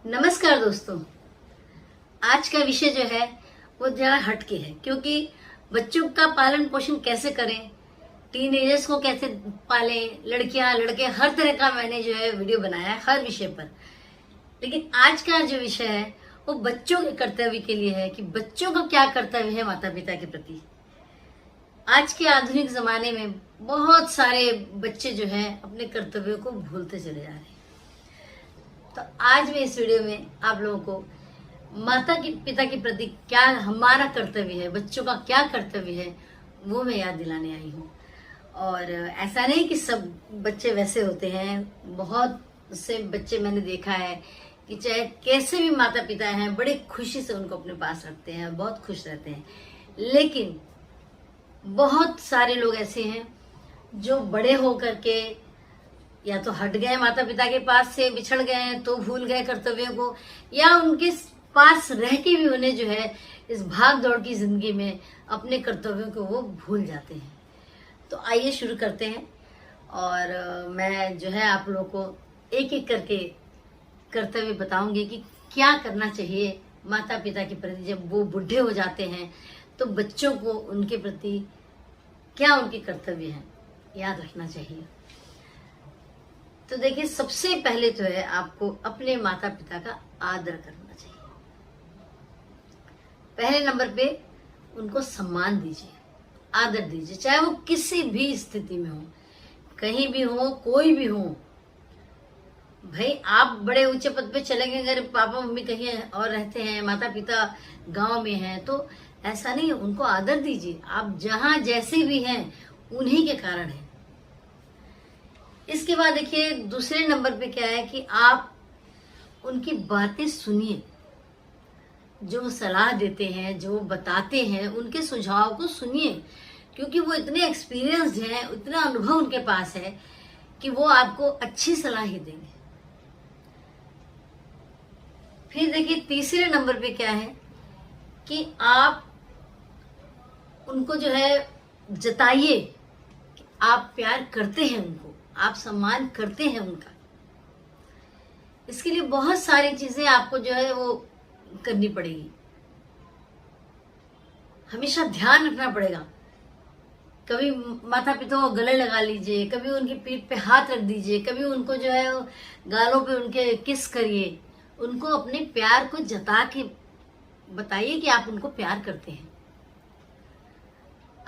नमस्कार दोस्तों। आज का विषय जो है वो जरा हटके है, क्योंकि बच्चों का पालन पोषण कैसे करें, टीनेजर्स को कैसे पालें, लड़कियां लड़के, हर तरह का मैंने जो है वीडियो बनाया है हर विषय पर। लेकिन आज का जो विषय है वो बच्चों के कर्तव्य के लिए है कि बच्चों का क्या कर्तव्य है माता पिता के प्रति। आज के आधुनिक जमाने में बहुत सारे बच्चे जो हैं अपने कर्तव्यों को भूलते चले जा रहे हैं। तो आज मैं इस वीडियो में आप लोगों को माता की पिता के प्रति क्या हमारा कर्तव्य है, बच्चों का क्या कर्तव्य है, वो मैं याद दिलाने आई हूँ। और ऐसा नहीं कि सब बच्चे वैसे होते हैं, बहुत से बच्चे मैंने देखा है कि चाहे कैसे भी माता पिता हैं बड़े खुशी से उनको अपने पास रखते हैं, बहुत खुश रहते हैं। लेकिन बहुत सारे लोग ऐसे हैं जो बड़े होकर के या तो हट गए माता पिता के पास से, बिछड़ गए हैं तो भूल गए कर्तव्यों को, या उनके पास रह के भी उन्हें जो है इस भाग दौड़ की जिंदगी में अपने कर्तव्यों को वो भूल जाते हैं। तो आइए शुरू करते हैं। और मैं जो है आप लोगों को एक एक करके कर्तव्य बताऊंगी कि क्या करना चाहिए माता पिता के प्रति जब वो बूढ़े हो जाते हैं, तो बच्चों को उनके प्रति क्या उनके कर्तव्य हैं याद रखना चाहिए। तो देखिए, सबसे पहले तो है आपको अपने माता पिता का आदर करना चाहिए। पहले नंबर पे उनको सम्मान दीजिए, आदर दीजिए, चाहे वो किसी भी स्थिति में हो, कहीं भी हो, कोई भी हो। भाई आप बड़े ऊंचे पद पे चले गए, अगर पापा मम्मी कहीं और रहते हैं, माता पिता गांव में हैं, तो ऐसा नहीं है, उनको आदर दीजिए। आप जहां जैसे भी हैं उन्हीं के कारण है। इसके बाद देखिए, दूसरे नंबर पे क्या है कि आप उनकी बातें सुनिए, जो सलाह देते हैं, जो बताते हैं, उनके सुझाव को सुनिए, क्योंकि वो इतने एक्सपीरियंस्ड हैं, इतना अनुभव उनके पास है कि वो आपको अच्छी सलाह ही देंगे। फिर देखिए, तीसरे नंबर पे क्या है कि आप उनको जो है जताइए कि आप प्यार करते हैं उनको, आप सम्मान करते हैं उनका। इसके लिए बहुत सारी चीजें आपको जो है वो करनी पड़ेगी। हमेशा ध्यान रखना पड़ेगा। कभी माता पिता को गले लगा लीजिए, कभी उनकी पीठ पे हाथ रख दीजिए, कभी उनको जो है गालों पे उनके किस करिए। उनको अपने प्यार को जता के बताइए कि आप उनको प्यार करते हैं,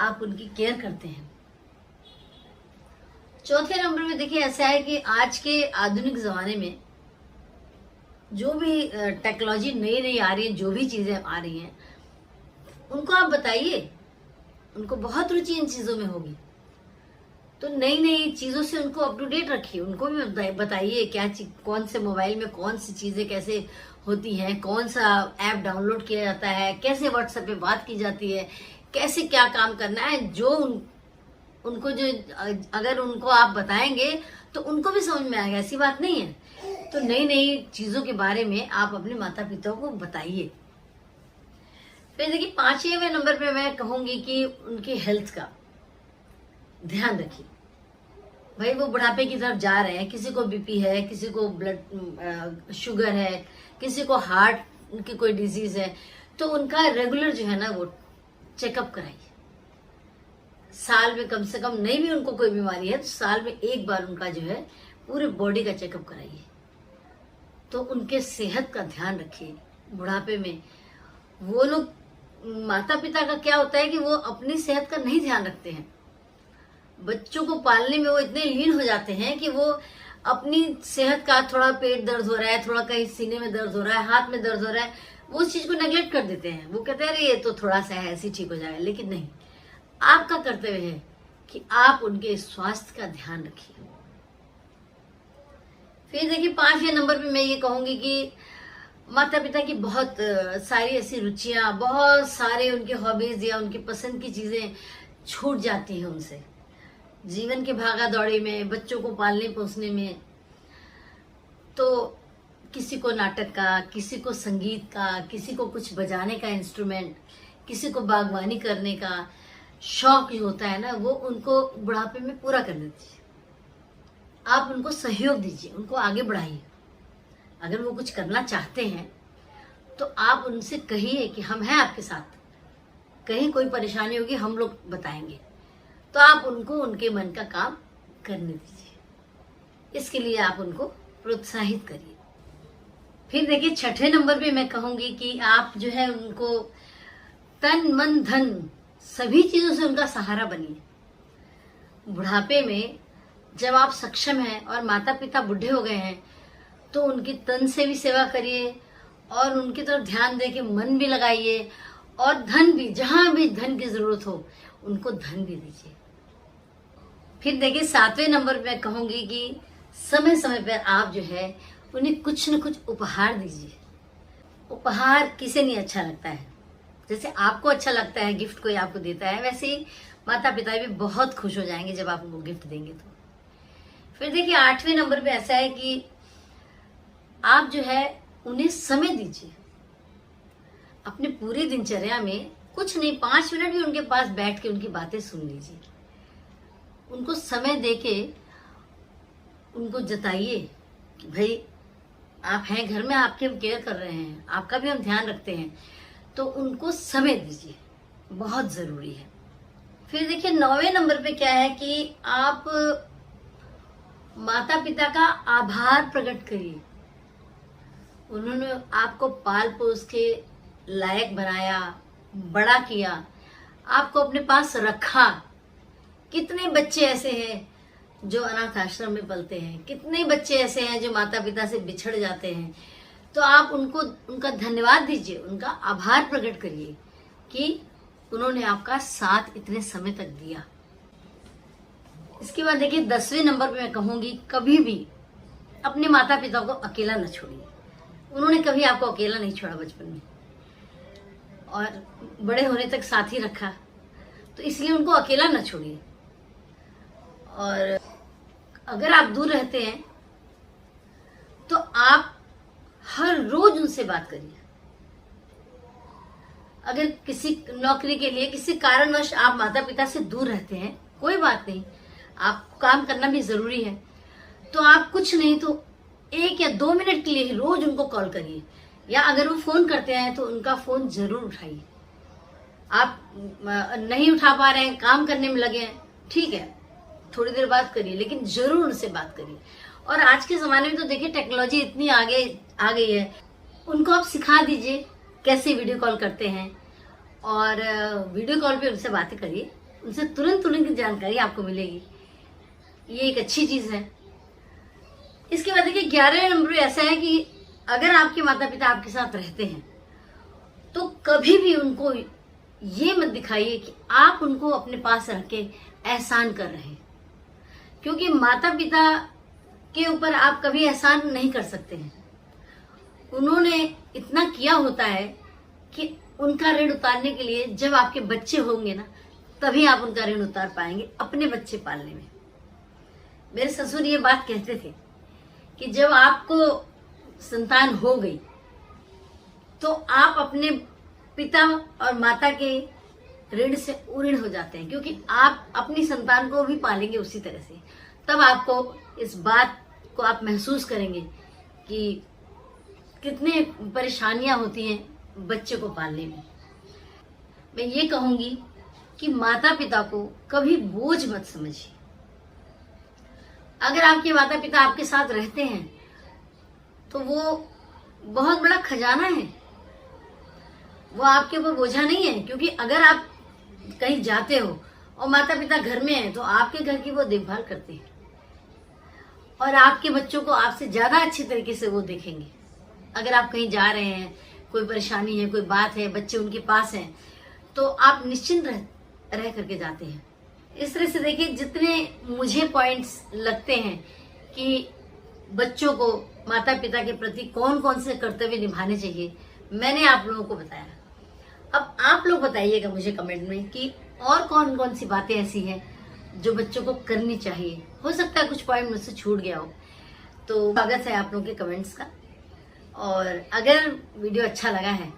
आप उनकी केयर करते हैं। चौथे नंबर में देखिए, ऐसा है कि आज के आधुनिक जमाने में जो भी टेक्नोलॉजी नई नई आ रही है, जो भी चीजें आ रही हैं, उनको आप बताइए। उनको बहुत रुचि इन चीजों में होगी, तो नई नई चीजों से उनको अप टू डेट रखिए। उनको भी बताइए क्या कौन से मोबाइल में कौन सी चीजें कैसे होती हैं, कौन सा ऐप डाउनलोड किया जाता है, कैसे व्हाट्सएप पे बात की जाती है, कैसे क्या काम करना है। जो उनको जो अगर उनको आप बताएंगे तो उनको भी समझ में आएगा, ऐसी बात नहीं है। तो नई नई चीजों के बारे में आप अपने माता पिता को बताइए। फिर देखिए, 5वें नंबर पे मैं कहूंगी कि उनकी हेल्थ का ध्यान रखिए। भाई वो बुढ़ापे की तरफ जा रहे हैं, किसी को बीपी है, किसी को ब्लड शुगर है, किसी को हार्ट की कोई डिजीज है, तो उनका रेगुलर जो है ना वो चेकअप कराइए। साल में कम से कम, नहीं भी उनको कोई बीमारी है तो साल में एक बार उनका जो है पूरे बॉडी का चेकअप कराइए। तो उनके सेहत का ध्यान रखिए। बुढ़ापे में वो लोग, माता पिता का क्या होता है कि वो अपनी सेहत का नहीं ध्यान रखते हैं। बच्चों को पालने में वो इतने लीन हो जाते हैं कि वो अपनी सेहत का, थोड़ा पेट दर्द हो रहा है, थोड़ा कहीं सीने में दर्द हो रहा है, हाथ में दर्द हो रहा है, वो उस चीज को नेग्लेक्ट कर देते हैं। वो कहते हैं अरे ये तो थोड़ा सा है, ऐसे ठीक हो जाएगा। लेकिन नहीं, आपका कर्तव्य है कि आप उनके स्वास्थ्य का ध्यान रखिए। फिर देखिए, 5वें नंबर पे मैं ये कहूंगी कि माता पिता की बहुत सारी ऐसी रुचियां, बहुत सारे उनके हॉबीज या उनकी पसंद की चीजें छूट जाती हैं उनसे जीवन के भागा दौड़ी में, बच्चों को पालने पोसने में। तो किसी को नाटक का, किसी को संगीत का, किसी को कुछ बजाने का इंस्ट्रूमेंट, किसी को बागवानी करने का शौक जो होता है ना, वो उनको बुढ़ापे में पूरा कर देती है। आप उनको सहयोग दीजिए, उनको आगे बढ़ाइए। अगर वो कुछ करना चाहते हैं तो आप उनसे कहिए कि हम हैं आपके साथ, कहीं कोई परेशानी होगी हम लोग बताएंगे। तो आप उनको उनके मन का काम करने दीजिए, इसके लिए आप उनको प्रोत्साहित करिए। फिर देखिए, छठे नंबर पे मैं कहूंगी कि आप जो है उनको तन मन धन सभी चीजों से उनका सहारा बनिए। बुढ़ापे में जब आप सक्षम हैं और माता पिता बूढ़े हो गए हैं तो उनकी तन से भी सेवा करिए और उनकी तरफ ध्यान दे के मन भी लगाइए, और धन भी, जहां भी धन की जरूरत हो उनको धन भी दीजिए। फिर देखिए, 7वें नंबर पे कहूंगी कि समय समय पर आप जो है उन्हें कुछ न कुछ उपहार दीजिए। उपहार किसे नहीं अच्छा लगता है, जैसे आपको अच्छा लगता है गिफ्ट कोई आपको देता है, वैसे ही माता पिता भी बहुत खुश हो जाएंगे जब आप उनको गिफ्ट देंगे तो। फिर देखिए, 8वें नंबर पे ऐसा है कि आप जो है उन्हें समय दीजिए। अपने पूरी दिनचर्या में कुछ नहीं, 5 मिनट भी उनके पास बैठ के उनकी बातें सुन लीजिए। उनको समय देके उनको जताइए कि भाई आप हैं घर में, आपकी हम केयर कर रहे हैं, आपका भी हम ध्यान रखते हैं। तो उनको समय दीजिए, बहुत जरूरी है। फिर देखिए, 9वें नंबर पे क्या है कि आप माता पिता का आभार प्रकट करिए। उन्होंने आपको पाल पोस के लायक बनाया, बड़ा किया, आपको अपने पास रखा। कितने बच्चे ऐसे हैं जो अनाथ आश्रम में पलते हैं, कितने बच्चे ऐसे हैं जो माता पिता से बिछड़ जाते हैं। तो आप उनको उनका धन्यवाद दीजिए, उनका आभार प्रकट करिए कि उन्होंने आपका साथ इतने समय तक दिया। इसके बाद देखिए, 10वें नंबर पे मैं कहूंगी, कभी भी अपने माता पिता को अकेला न छोड़िए। उन्होंने कभी आपको अकेला नहीं छोड़ा बचपन में, और बड़े होने तक साथ ही रखा, तो इसलिए उनको अकेला न छोड़िए। और अगर आप दूर रहते हैं तो आप हर रोज उनसे बात करिए। अगर किसी नौकरी के लिए किसी कारणवश आप माता पिता से दूर रहते हैं, कोई बात नहीं, आपको काम करना भी जरूरी है, तो आप कुछ नहीं तो 1 या 2 मिनट के लिए रोज उनको कॉल करिए, या अगर वो फोन करते हैं तो उनका फोन जरूर उठाइए। आप नहीं उठा पा रहे हैं, काम करने में लगे हैं, ठीक है, थोड़ी देर बात करिए, लेकिन जरूर उनसे बात करिए। और आज के जमाने में तो देखिए टेक्नोलॉजी इतनी आगे आ गई है, उनको आप सिखा दीजिए कैसे वीडियो कॉल करते हैं, और वीडियो कॉल पे उनसे बातें करिए, उनसे तुरंत तुरंत की जानकारी आपको मिलेगी। ये एक अच्छी चीज है। इसके बाद देखिए, 11वें नंबर पे ऐसा है कि अगर आपके माता पिता आपके साथ रहते हैं तो कभी भी उनको ये मत दिखाइए कि आप उनको अपने पास रख के एहसान कर रहे हैं, क्योंकि माता पिता के ऊपर आप कभी एहसान नहीं कर सकते हैं। उन्होंने इतना किया होता है कि उनका ऋण उतारने के लिए जब आपके बच्चे होंगे ना, तभी आप उनका ऋण उतार पाएंगे अपने बच्चे पालने में। मेरे ससुर ये बात कहते थे कि जब आपको संतान हो गई तो आप अपने पिता और माता के ऋण से उऋण हो जाते हैं, क्योंकि आप अपनी संतान को भी पालेंगे उसी तरह से। तब आपको इस बात को आप महसूस करेंगे कि कितने परेशानियां होती हैं बच्चे को पालने में। मैं ये कहूंगी कि माता पिता को कभी बोझ मत समझिए। अगर आपके माता पिता आपके साथ रहते हैं तो वो बहुत बड़ा खजाना है, वो आपके ऊपर बोझा नहीं है। क्योंकि अगर आप कहीं जाते हो और माता पिता घर में हैं तो आपके घर की वो देखभाल करते हैं, और आपके बच्चों को आपसे ज्यादा अच्छी तरीके से वो देखेंगे। अगर आप कहीं जा रहे हैं, कोई परेशानी है, कोई बात है, बच्चे उनके पास हैं, तो आप निश्चिंत रह करके जाते हैं। इस तरह से देखिए, जितने मुझे पॉइंट्स लगते हैं कि बच्चों को माता पिता के प्रति कौन कौन से कर्तव्य निभाने चाहिए, मैंने आप लोगों को बताया। अब आप लोग बताइएगा मुझे कमेंट में कि और कौन कौन सी बातें ऐसी हैं जो बच्चों को करनी चाहिए। हो सकता है कुछ पॉइंट मुझसे छूट गया हो, तो स्वागत है आप लोगों के कमेंट्स का। और अगर वीडियो अच्छा लगा है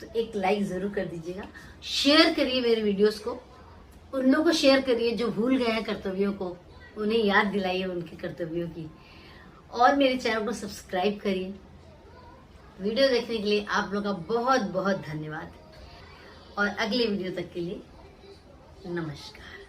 तो एक लाइक जरूर कर दीजिएगा, शेयर करिए मेरे वीडियोस को, उन लोगों को शेयर करिए जो भूल गए हैं कर्तव्यों को, उन्हें याद दिलाइए उनके कर्तव्यों की। और मेरे चैनल को सब्सक्राइब करिए। वीडियो देखने के लिए आप लोगों का बहुत बहुत धन्यवाद और अगले वीडियो तक के लिए नमस्कार।